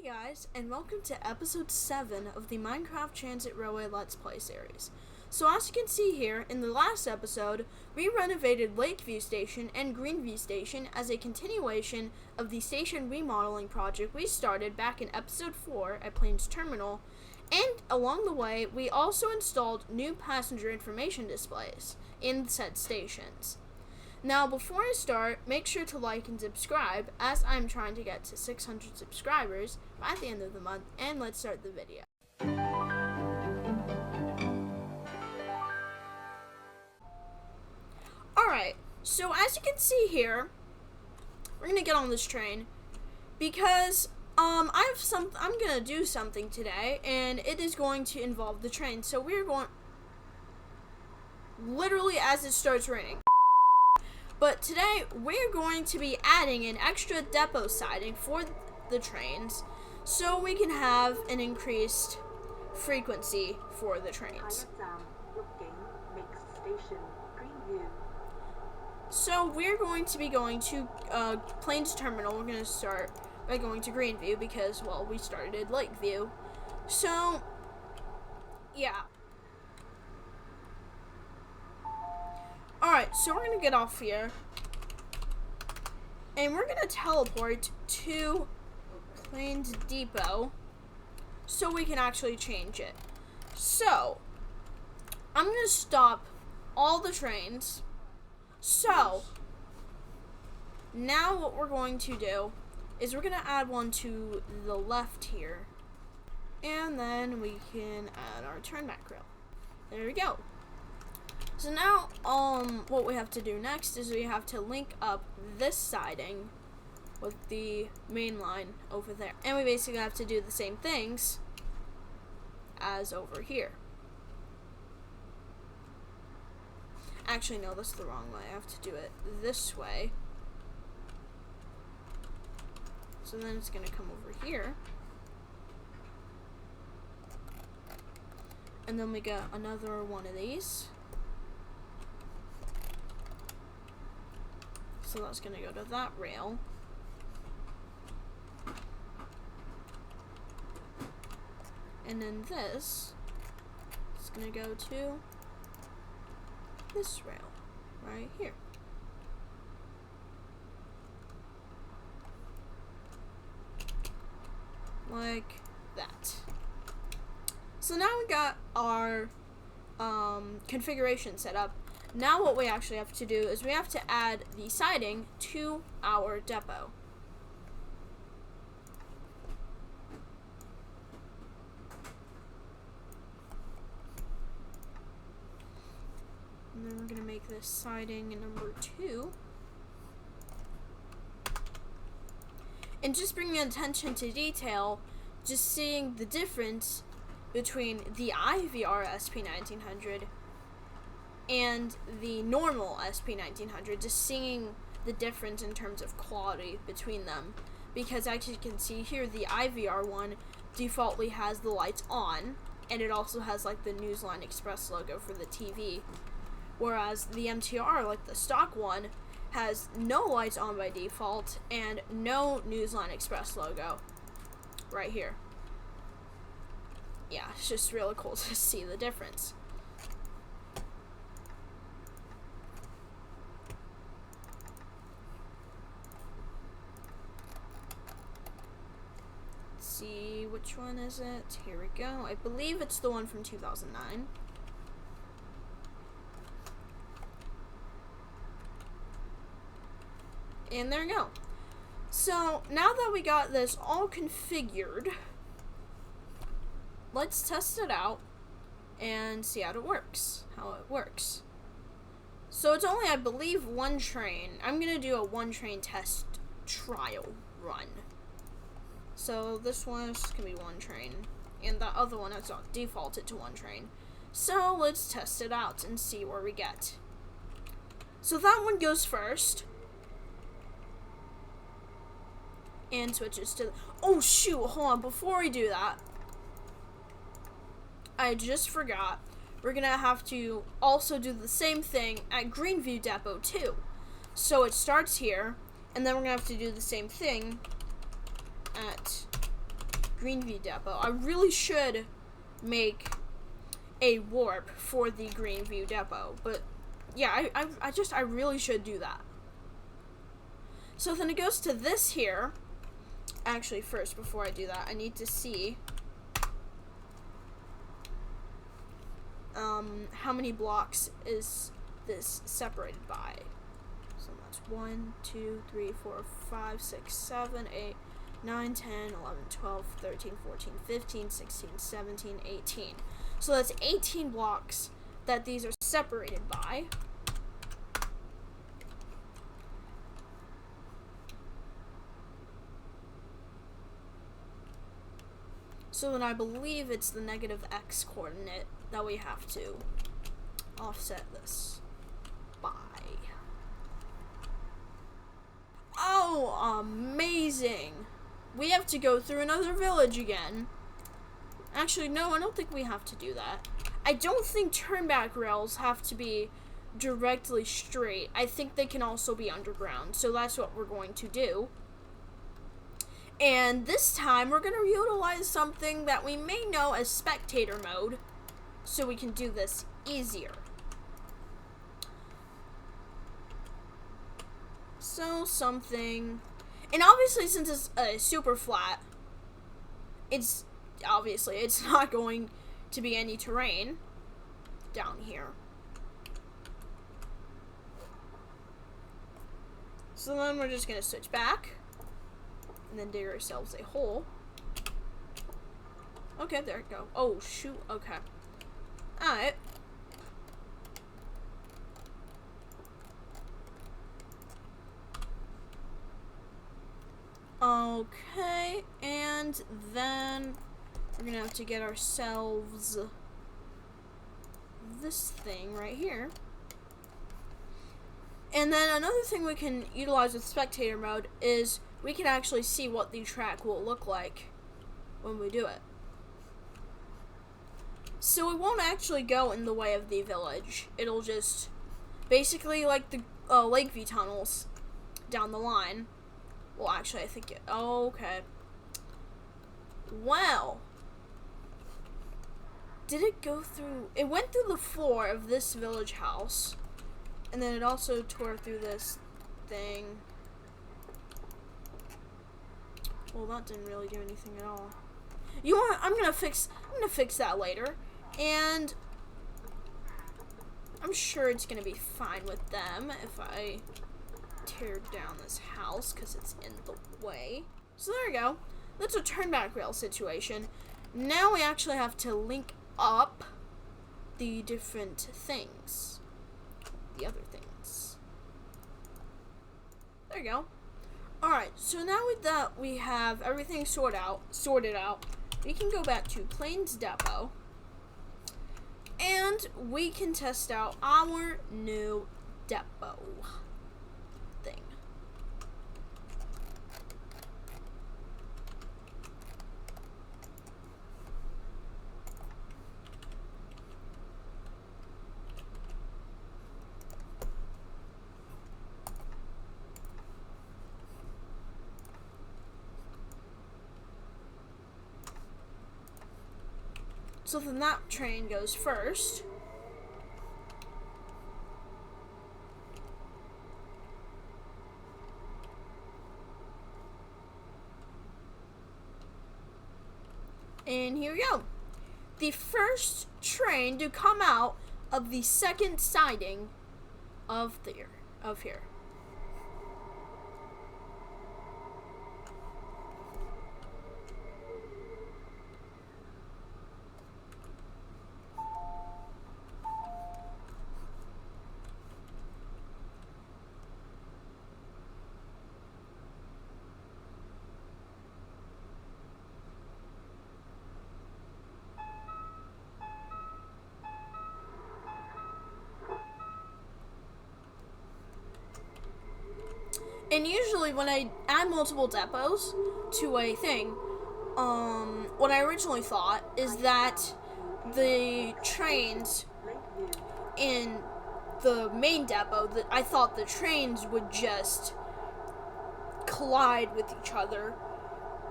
Hey guys, and welcome to episode 7 of the Minecraft Transit Railway Let's Play series. So as you can see here, in the last episode, we renovated Lakeview Station and Greenview Station as a continuation of the station remodeling project we started back in episode 4 at Plains Terminal, and along the way, we also installed new passenger information displays in said stations. Now, before I start, make sure to like and subscribe, as I'm trying to get to 600 subscribers by the end of the month, and let's start the video. Alright, so as you can see here, we're gonna get on this train, because, I'm gonna do something today, and it is going to involve the train, so we're going, literally as it starts raining. But today, we're going to be adding an extra depot siding for the trains so we can have an increased frequency for the trains. So we're going to be going to Plains Terminal. We're going to start by going to Greenview because, well, we started at Lakeview. So, yeah. Alright, so we're going to get off here, and we're going to teleport to Plains Depot so we can actually change it. So, I'm going to stop all the trains. So, now what we're going to do is we're going to add one to the left here, and then we can add our turnback rail. There we go. So now, what we have to do next is we have to link up this siding with the main line over there. And we basically have to do the same things as over here. Actually, no, that's the wrong way. I have to do it this way. So then it's going to come over here. And then we get another one of these. So that's going to go to that rail. And then this is going to go to this rail right here. Like that. So now we got our configuration set up. Now what we actually have to do is we have to add the siding to our depot. And then we're going to make this siding number 2. And just bringing attention to detail, just seeing the difference between the IVR SP1900 and the normal SP1900, just seeing the difference in terms of quality between them. Because as you can see here, the IVR one defaultly has the lights on, and it also has like the Newsline Express logo for the TV. Whereas the MTR, like the stock one, has no lights on by default and no Newsline Express logo right here. Yeah, it's just really cool to see the difference. See, which one is it? Here we go. I believe it's the one from 2009. And there we go. So, now that we got this all configured, let's test it out and see how it works. So it's only, I believe, one train. I'm going to do a one train test trial run. So this one is going to be one train, and the other one is defaulted to one train. So let's test it out and see where we get. So that one goes first. And switches to, oh shoot, hold on, before we do that, I just forgot, we're going to have to also do the same thing at Greenview Depot too. So it starts here, and then we're going to have to do the same thing at Greenview depot. I really should make a warp for the Greenview depot, but yeah, I really should do that. So then it goes to this here. Actually, first, before I do that, I need to see how many blocks is this separated by. So that's 1, 2, 3, 4, 5, 6, 7, 8, 9, 10, 11, 12, 13, 14, 15, 16, 17, 18. So that's 18 blocks that these are separated by. So then I believe it's the negative x coordinate that we have to offset this by. Oh, amazing! We have to go through another village again. Actually, no, I don't think we have to do that. I don't think turnback rails have to be directly straight. I think they can also be underground, so that's what we're going to do. And this time, we're going to utilize something that we may know as spectator mode, so we can do this easier. So, something... And obviously, since it's super flat, it's not going to be any terrain down here. So then we're just going to switch back. And then dig ourselves a hole. Okay, there we go. Oh, shoot. Okay. Alright. Okay, and then we're gonna have to get ourselves this thing right here. And then another thing we can utilize with spectator mode is we can actually see what the track will look like when we do it. So it won't actually go in the way of the village. It'll just, basically like the Lakeview tunnels down the line. Well, actually, I think it, oh, okay. Well, did it go through, it went through the floor of this village house. And then it also tore through this thing. Well, that didn't really do anything at all. You know what? I'm gonna fix that later, and I'm sure it's gonna be fine with them if I tear down this house because it's in the way. So there we go. That's a turnback rail situation. Now we actually have to link up the different things, the other things. There you go. Alright, so now that we have everything sorted out, we can go back to Plains Depot, and we can test out our new depot thing. So then that train goes first. And here we go. The first train to come out of the second siding of here. And usually when I add multiple depots to a thing, what I originally thought is that the trains in the main depot, that I thought the trains would just collide with each other.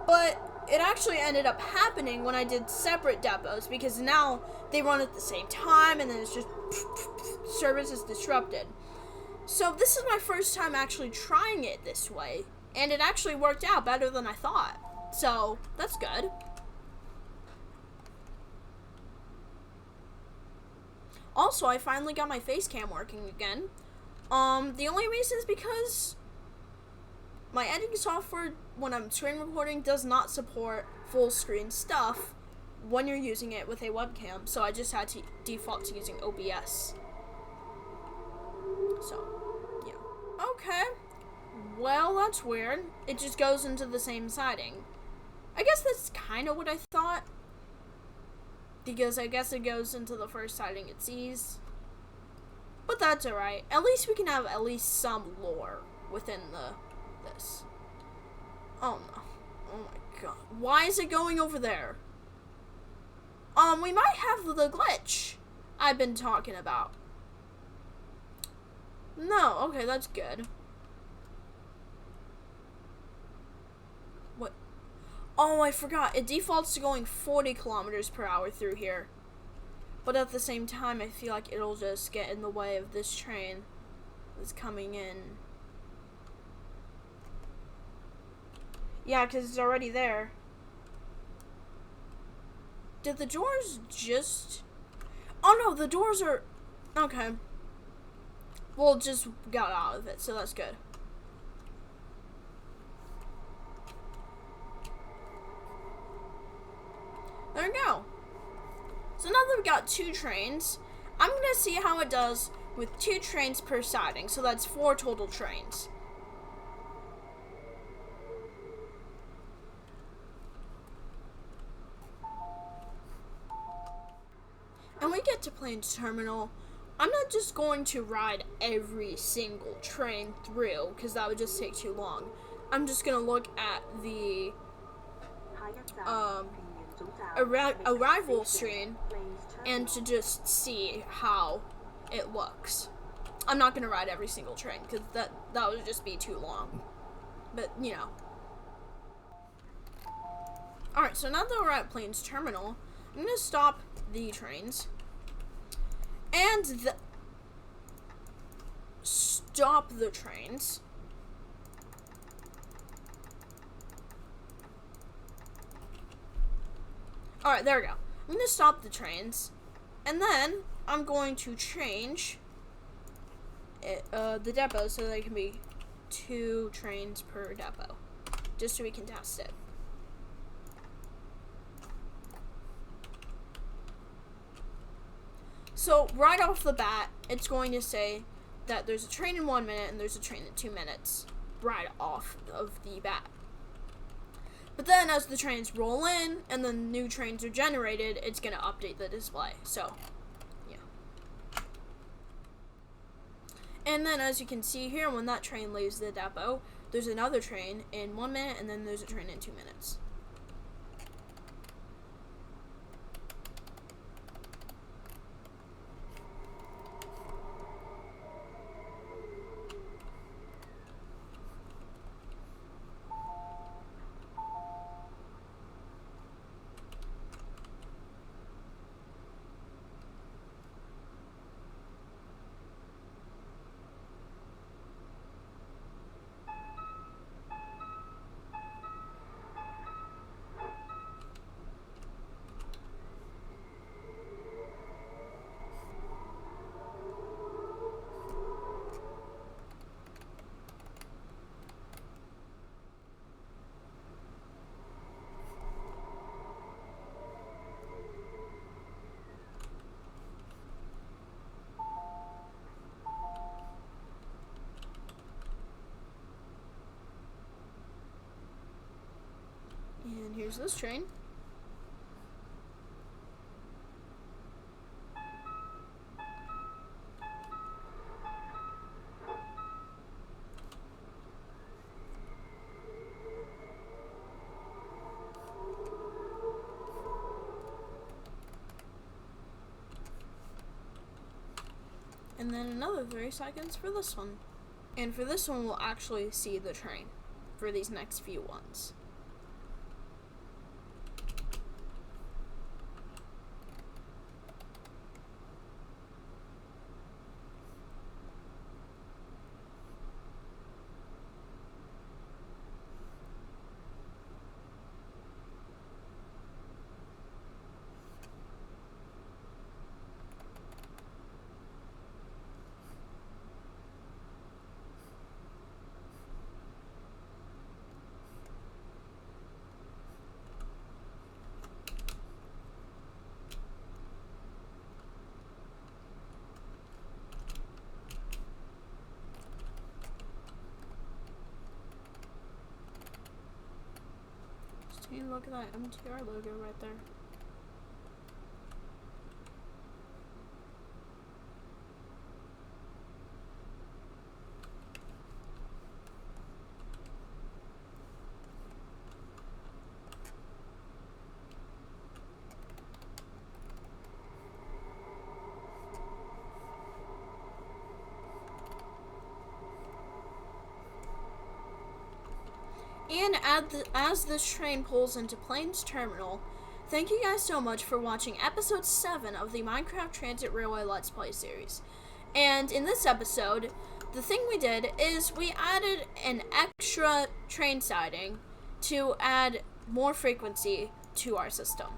But it actually ended up happening when I did separate depots, because now they run at the same time and then it's just service is disrupted. So this is my first time actually trying it this way, and it actually worked out better than I thought. So that's good. Also, I finally got my face cam working again. The only reason is because my editing software, when I'm screen recording, does not support full screen stuff when you're using it with a webcam, so I just had to default to using OBS. So, yeah. Okay. Well, that's weird. It just goes into the same siding. I guess that's kind of what I thought, because I guess it goes into the first siding it sees. But that's alright. At least we can have at least some lore within this. Oh no. Oh my god. Why is it going over there? We might have the glitch I've been talking about. No, okay, that's good. What? Oh, I forgot. It defaults to going 40 kilometers per hour through here. But at the same time, I feel like it'll just get in the way of this train that's coming in. Yeah, because it's already there. Did the doors just... Oh no, the doors are... Okay. Well, just got out of it, so that's good. There we go. So now that we've got 2 trains, I'm going to see how it does with 2 trains per siding. So that's 4 total trains. And we get to Plains Terminal. I'm not just going to ride every single train through, because that would just take too long. I'm just going to look at the arrival screen and to just see how it looks. I'm not going to ride every single train, because that would just be too long. But, you know. Alright, so now that we're at Plains Terminal, I'm going to stop the trains and stop the trains. Alright, there we go. I'm going to stop the trains, and then I'm going to change the depot so there can be 2 trains per depot, just so we can test it. So, right off the bat, it's going to say that there's a train in 1 minute and there's a train in 2 minutes, right off of the bat. But then as the trains roll in and the new trains are generated, it's going to update the display. So, yeah. And then as you can see here, when that train leaves the depot, there's another train in 1 minute and then there's a train in 2 minutes. And here's this train. And then another 30 seconds for this one. And for this one, we'll actually see the train for these next few ones. See, look at that MTR logo right there. And as this train pulls into Plains Terminal, thank you guys so much for watching episode 7 of the Minecraft Transit Railway Let's Play series. And in this episode, the thing we did is we added an extra train siding to add more frequency to our system.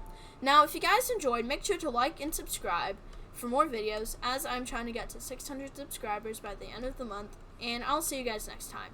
Now, if you guys enjoyed, make sure to like and subscribe for more videos, as I'm trying to get to 600 subscribers by the end of the month, and I'll see you guys next time.